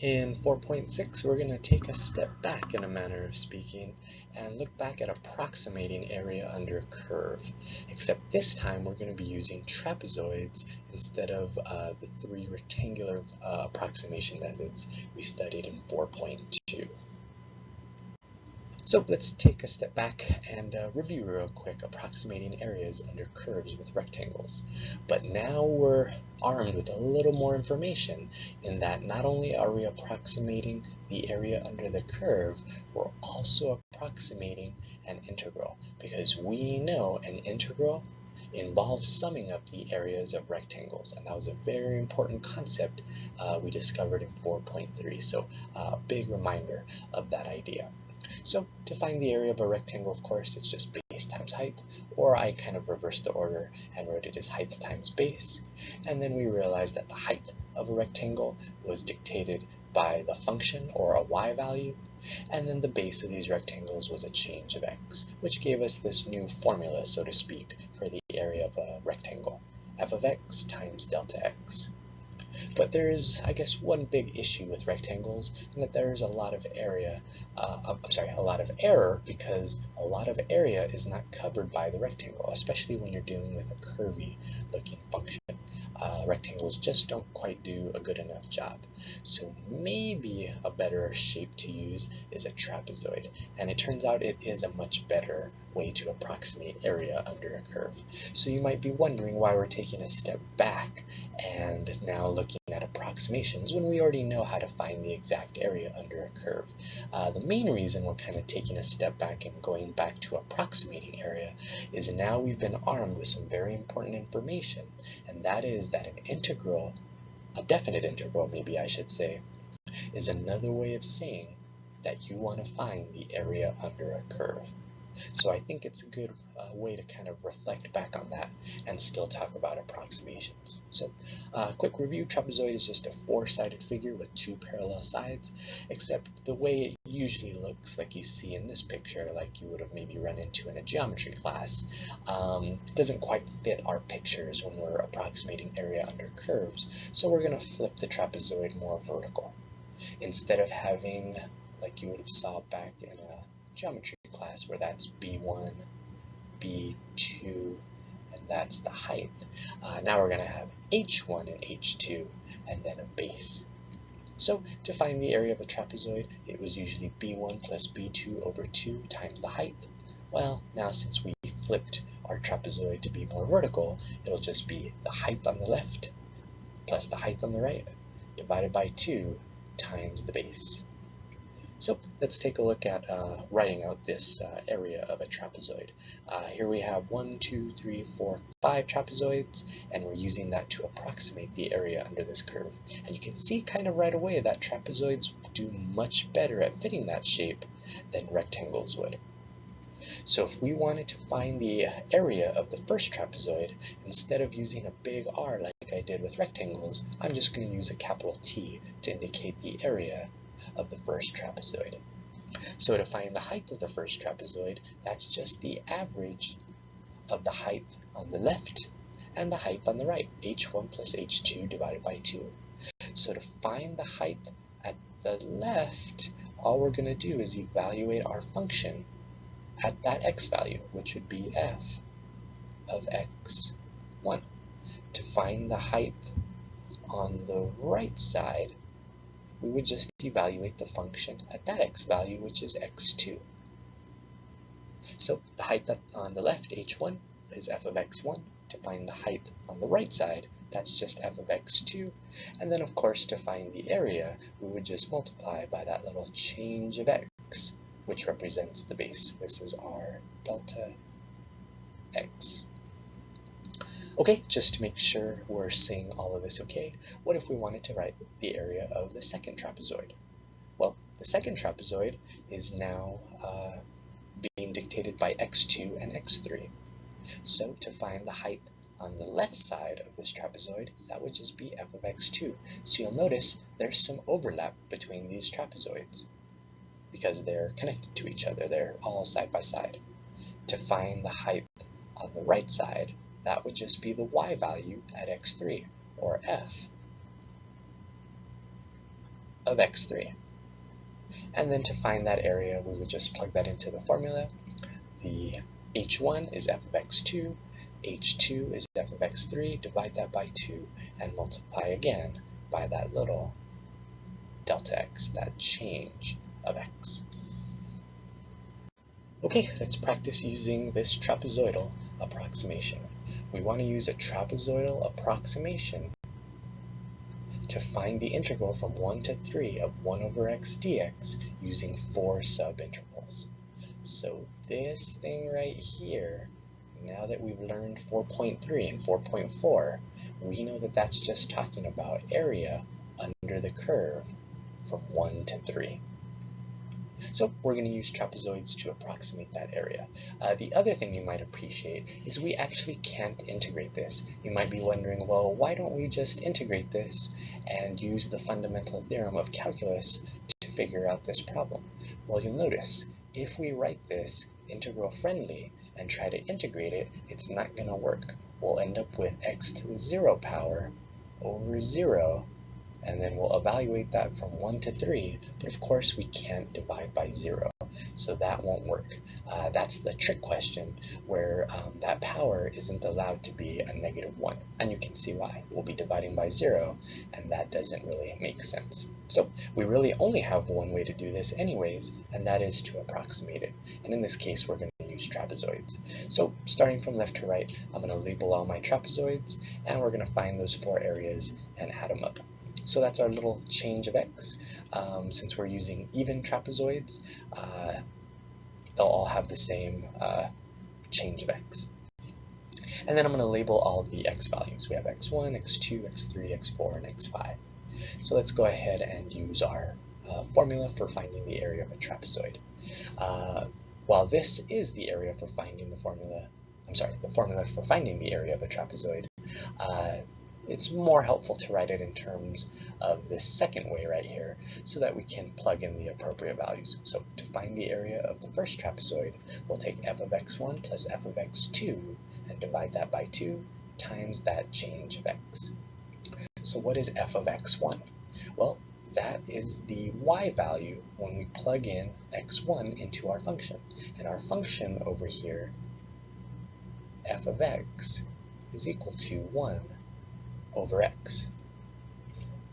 In 4.6, we're going to take a step back in a manner of speaking and look back at approximating area under a curve, except this time we're going to be using trapezoids instead of the three rectangular approximation methods we studied in 4.2. So let's take a step back and review real quick approximating areas under curves with rectangles. But now we're armed with a little more information in that not only are we approximating the area under the curve, we're also approximating an integral, because we know an integral involves summing up the areas of rectangles, and that was a very important concept we discovered in 4.3. So a big reminder of that idea. So to find the area of a rectangle, of course, it's just base times height, or I kind of reversed the order and wrote it as height times base. And then we realized that the height of a rectangle was dictated by the function, or a y value, and then the base of these rectangles was a change of x, which gave us this new formula, so to speak, for the area of a rectangle, f of x times delta x. But there is, I guess, one big issue with rectangles, and that there is a lot of error, because a lot of area is not covered by the rectangle, especially when you're dealing with a curvy looking function. Rectangles just don't quite do a good enough job. So maybe a better shape to use is a trapezoid, and it turns out it is a much better way to approximate area under a curve. So you might be wondering why we're taking a step back and now looking at approximations when we already know how to find the exact area under a curve. The main reason we're kind of taking a step back and going back to approximating area is now we've been armed with some very important information, and that is that an integral, a definite integral maybe I should say, is another way of saying that you want to find the area under a curve. So I think it's a good way to kind of reflect back on that and still talk about approximations. So quick review, trapezoid is just a four-sided figure with two parallel sides, except the way it usually looks, like you see in this picture, like you would have maybe run into in a geometry class, doesn't quite fit our pictures when we're approximating area under curves. So we're going to flip the trapezoid more vertical. Instead of having, like you would have saw back in a geometry class, where that's B1, B2, and that's the height. Now we're going to have H1 and H2, and then a base. So to find the area of a trapezoid, it was usually B1 plus B2 over 2 times the height. Well, now since we flipped our trapezoid to be more vertical, it'll just be the height on the left plus the height on the right divided by 2 times the base. So let's take a look at writing out this area of a trapezoid. Here we have 1, 2, 3, 4, 5 trapezoids, and we're using that to approximate the area under this curve. And you can see kind of right away that trapezoids do much better at fitting that shape than rectangles would. So if we wanted to find the area of the first trapezoid, instead of using a big R like I did with rectangles, I'm just going to use a capital T to indicate the area of the first trapezoid. So to find the height of the first trapezoid, that's just the average of the height on the left and the height on the right, h1 plus h2 divided by 2. So to find the height at the left, all we're going to do is evaluate our function at that x value, which would be f of x1. To find the height on the right side, we would just evaluate the function at that x value, which is x2. So the height on the left, h1, is f of x1. To find the height on the right side, that's just f of x2. And then, of course, to find the area, we would just multiply by that little change of x, which represents the base. This is our delta x. Okay, just to make sure we're seeing all of this okay, what if we wanted to write the area of the second trapezoid? Well, the second trapezoid is now being dictated by x2 and x3. So to find the height on the left side of this trapezoid, that would just be f of x2. So you'll notice there's some overlap between these trapezoids because they're connected to each other. They're all side by side. To find the height on the right side, that would just be the y value at x3, or f. of x3. And then to find that area, we would just plug that into the formula. The h1 is f of x2, h2 is f of x3, divide that by 2, and multiply again by that little delta x, that change of x. Okay, let's practice using this trapezoidal approximation. We want to use a trapezoidal approximation to find the integral from 1 to 3 of 1 over x dx using 4 subintervals. So this thing right here, now that we've learned 4.3 and 4.4, we know that that's just talking about area under the curve from 1 to 3. So we're going to use trapezoids to approximate that area. The other thing you might appreciate is we actually can't integrate this. You might be wondering, well, why don't we just integrate this and use the fundamental theorem of calculus to figure out this problem? Well, you'll notice, if we write this integral friendly and try to integrate it, it's not going to work. We'll end up with x to the 0 power over 0, and then we'll evaluate that from 1 to 3, but of course we can't divide by 0, so that won't work. That's the trick question, where that power isn't allowed to be a -1, and you can see why. We'll be dividing by 0, and that doesn't really make sense. So we really only have one way to do this anyways, and that is to approximate it. And in this case, we're going to use trapezoids. So starting from left to right, I'm going to label all my trapezoids, and we're going to find those 4 areas and add them up. So that's our little change of x. Since we're using even trapezoids, they'll all have the same change of x. And then I'm going to label all of the x values. We have x1, x2, x3, x4, and x5. So let's go ahead and use our formula for finding the area of a trapezoid. While this is the area for finding the formula for finding the area of a trapezoid, it's more helpful to write it in terms of this second way right here, so that we can plug in the appropriate values. So to find the area of the first trapezoid, we'll take f of x1 plus f of x2 and divide that by 2 times that change of x. So what is f of x1? Well, that is the y value when we plug in x1 into our function. And our function over here, f of x, is equal to 1 over x.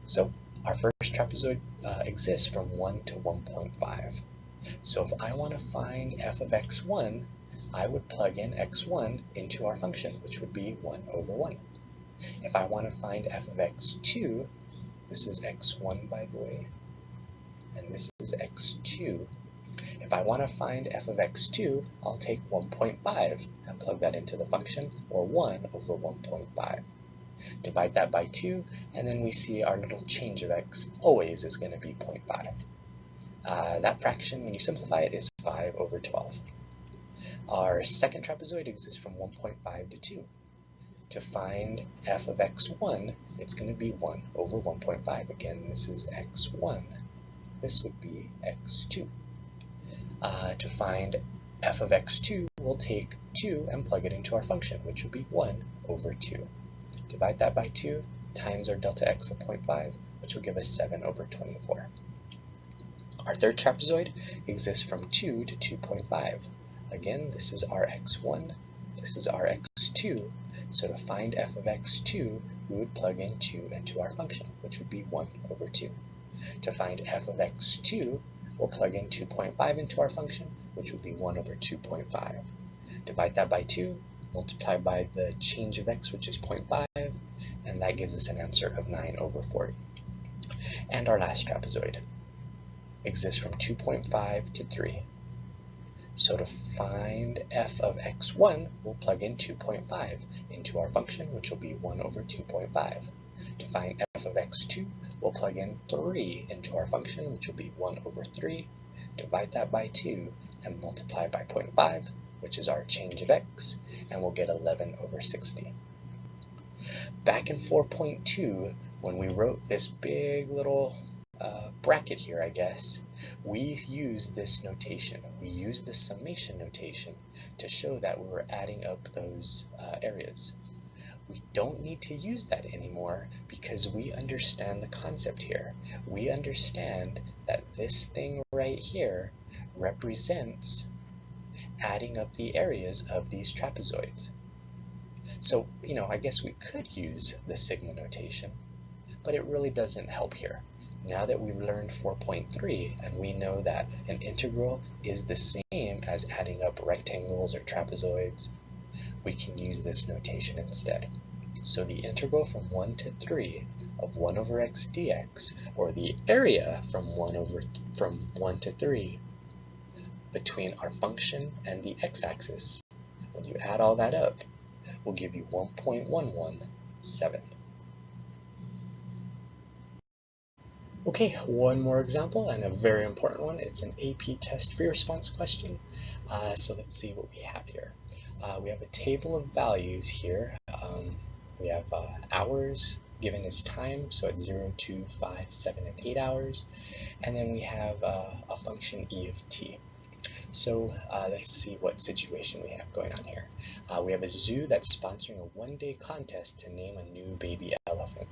So our first trapezoid exists from 1 to 1.5. So if I want to find f of x1, I would plug in x1 into our function, which would be 1 over 1. If I want to find f of x2, this is x1 by the way, and this is x2. If I want to find f of x2, I'll take 1.5 and plug that into the function, or 1 over 1.5. Divide that by 2, and then we see our little change of x always is going to be 0.5. That fraction, when you simplify it, is 5 over 12. Our second trapezoid exists from 1.5 to 2. To find f of x1, it's going to be 1 over 1.5. Again, this is x1. This would be x2. To find f of x2, we'll take 2 and plug it into our function, which would be 1 over 2. Divide that by 2 times our delta x of 0.5, which will give us 7 over 24. Our third trapezoid exists from 2 to 2.5. Again, this is our x1, this is our x2, so to find f of x2, we would plug in 2 into our function, which would be 1 over 2. To find f of x2, we'll plug in 2.5 into our function, which would be 1 over 2.5. Divide that by 2, multiply by the change of x, which is 0.5, and that gives us an answer of 9 over 40. And our last trapezoid exists from 2.5 to 3. So to find f of x1, we'll plug in 2.5 into our function, which will be 1 over 2.5. To find f of x2, we'll plug in 3 into our function, which will be 1 over 3. Divide that by 2 and multiply by 0.5, which is our change of x, and we'll get 11 over 60. Back in 4.2, when we wrote this big little bracket here, I guess, we used this notation. We used the summation notation to show that we were adding up those areas. We don't need to use that anymore because we understand the concept here. We understand that this thing right here represents adding up the areas of these trapezoids. So, I guess we could use the sigma notation, but it really doesn't help here. Now that we've learned 4.3 and we know that an integral is the same as adding up rectangles or trapezoids, we can use this notation instead. So the integral from 1 to 3 of 1 over x dx, or the area from 1 to 3 between our function and the x-axis, when you add all that up, will give you 1.117. Okay, one more example, and a very important one. It's an AP test free response question. So let's see what we have here. We have a table of values here. We have hours given as time, so it's 0, 2, 5, 7, and 8 hours. And then we have a function e of t. So let's see what situation we have going on here. We have a zoo that's sponsoring a one-day contest to name a new baby elephant.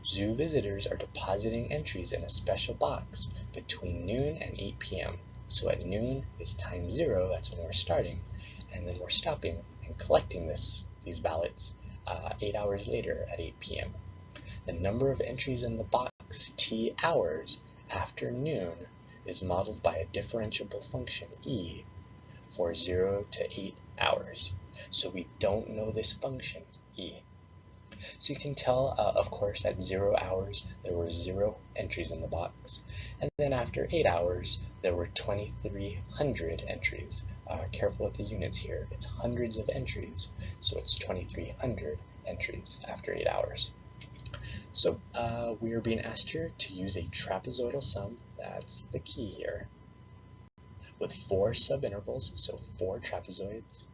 Zoo visitors are depositing entries in a special box between noon and 8 p.m. So at noon is time 0, that's when we're starting, and then we're stopping and collecting these ballots 8 hours later at 8 p.m. The number of entries in the box t hours after noon is modeled by a differentiable function e for 0 to 8 hours. So we don't know this function e. So you can tell, of course, at 0 hours, there were 0 entries in the box. And then after 8 hours, there were 2,300 entries. Careful with the units here. It's hundreds of entries. So it's 2,300 entries after 8 hours. So we are being asked here to use a trapezoidal sum. That's the key here. With 4 subintervals, so 4 trapezoids,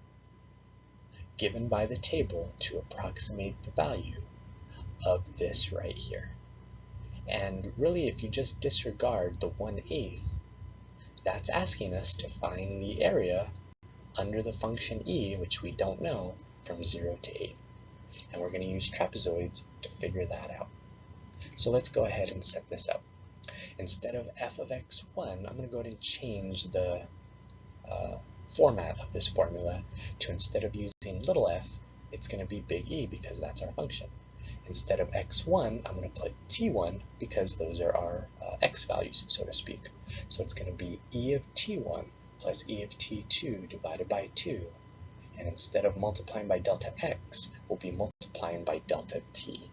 given by the table to approximate the value of this right here. And really, if you just disregard the 1/8, that's asking us to find the area under the function e, which we don't know, from 0 to 8. And we're going to use trapezoids to figure that out. So let's go ahead and set this up. Instead of f of x1, I'm going to go ahead and change the format of this formula to, instead of using little f, it's going to be big E because that's our function. Instead of x1, I'm going to put t1 because those are our x values, so to speak. So it's going to be e of t1 plus e of t2 divided by 2. And instead of multiplying by delta x, we'll be multiplying by delta t.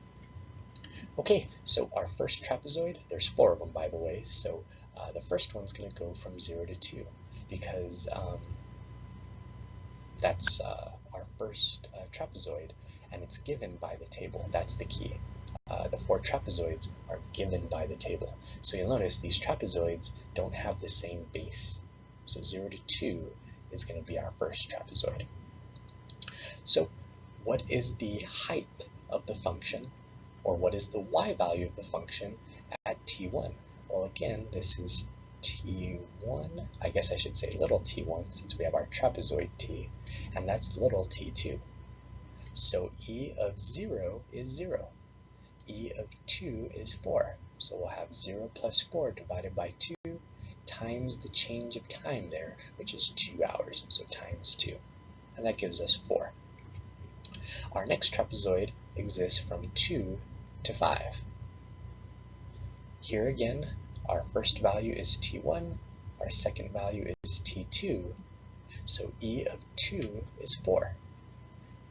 Okay, so our first trapezoid, there's 4 of them, by the way, so the first one's going to go from 0 to 2 because that's our first trapezoid, and it's given by the table. That's the key. The 4 trapezoids are given by the table. So you'll notice these trapezoids don't have the same base. So 0 to 2 is going to be our first trapezoid. So what is the height of the function, or what is the y value of the function at t1? Well, again, this is t1, I guess I should say little t1 since we have our trapezoid t, and that's little t2. So e of 0 is 0. E of 2 is 4. So we'll have 0 plus 4 divided by 2 times the change of time there, which is 2 hours, so times 2. And that gives us 4. Our next trapezoid exists from 2 to 5. Here again, our first value is t1, our second value is t2, so e of 2 is 4.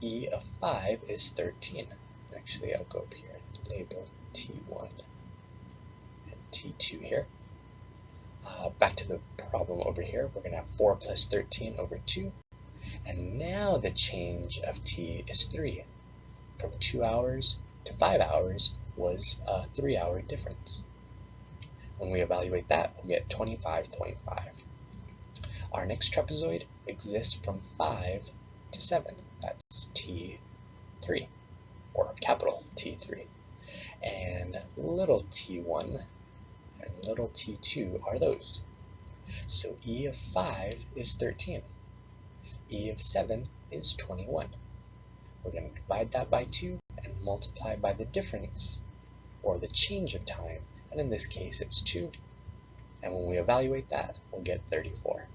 E of 5 is 13. Actually, I'll go up here and label t1 and t2 here. Back to the problem over here, we're going to have 4 plus 13 over 2, and now the change of t is 3. From 2 hours to 5 hours was a 3-hour difference. When we evaluate that, we'll get 25.5. Our next trapezoid exists from 5 to 7. That's T3, or capital T3. And little t1 and little t2 are those. So e of 5 is 13. E of 7 is 21. we're going to divide that by 2 and multiply by the difference, or the change of time, and in this case it's 2, and when we evaluate that, we'll get 34.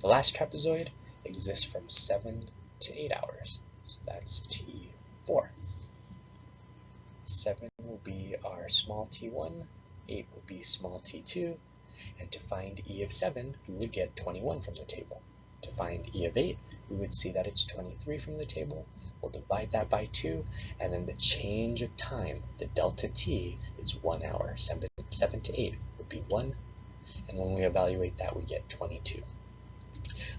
The last trapezoid exists from 7 to 8 hours, so that's T4. 7 will be our small t1, 8 will be small t2, and to find e of 7, we would get 21 from the table. To find e of 8, we would see that it's 23 from the table. We'll divide that by 2, and then the change of time, the delta t, is 1 hour. 7 to 8 would be 1, and when we evaluate that, we get 22.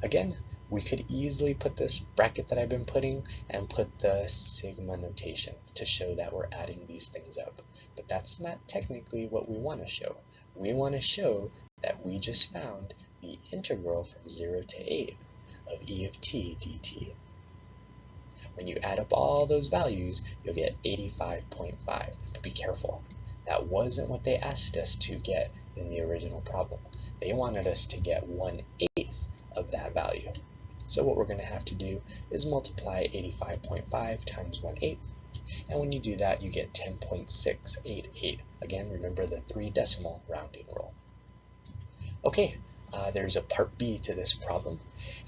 Again, we could easily put this bracket that I've been putting and put the sigma notation to show that we're adding these things up. But that's not technically what we want to show. We want to show that we just found the integral from 0 to 8 of e of t dt. When you add up all those values, you'll get 85.5. But be careful. That wasn't what they asked us to get in the original problem. They wanted us to get 1/8 of that value. So what we're going to have to do is multiply 85.5 times 1/8, and when you do that, you get 10.688. Again, remember the 3 decimal rounding rule. Okay, there's a part B to this problem,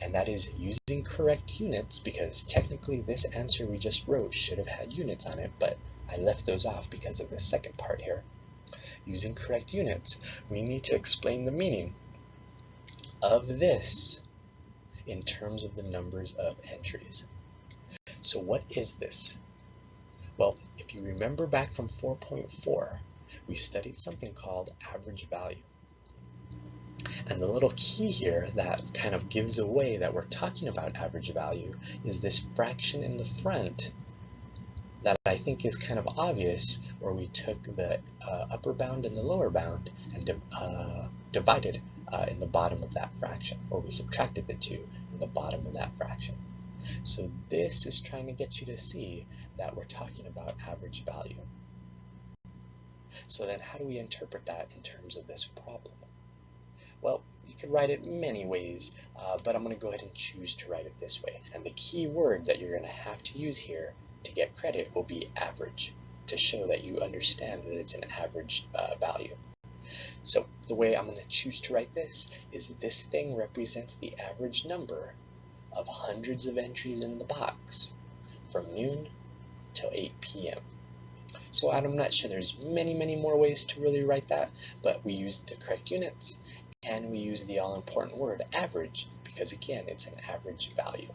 and that is using correct units, because technically this answer we just wrote should have had units on it, but I left those off because of the second part here. Using correct units, we need to explain the meaning of this in terms of the numbers of entries. So what is this? Well, if you remember back from 4.4, we studied something called average value. And the little key here that kind of gives away that we're talking about average value is this fraction in the front that I think is kind of obvious, where we took the upper bound and the lower bound and divided in the bottom of that fraction, or we subtracted the 2 in the bottom of that fraction. So this is trying to get you to see that we're talking about average value. So then how do we interpret that in terms of this problem? Well, you could write it many ways, but I'm going to go ahead and choose to write it this way. And the key word that you're going to have to use here to get credit will be average, to show that you understand that it's an average value. So the way I'm going to choose to write this is this thing represents the average number of hundreds of entries in the box from noon till 8 p.m. So I'm not sure, there's many more ways to really write that, but we used the correct units, and we use the all-important word average, because again, it's an average value.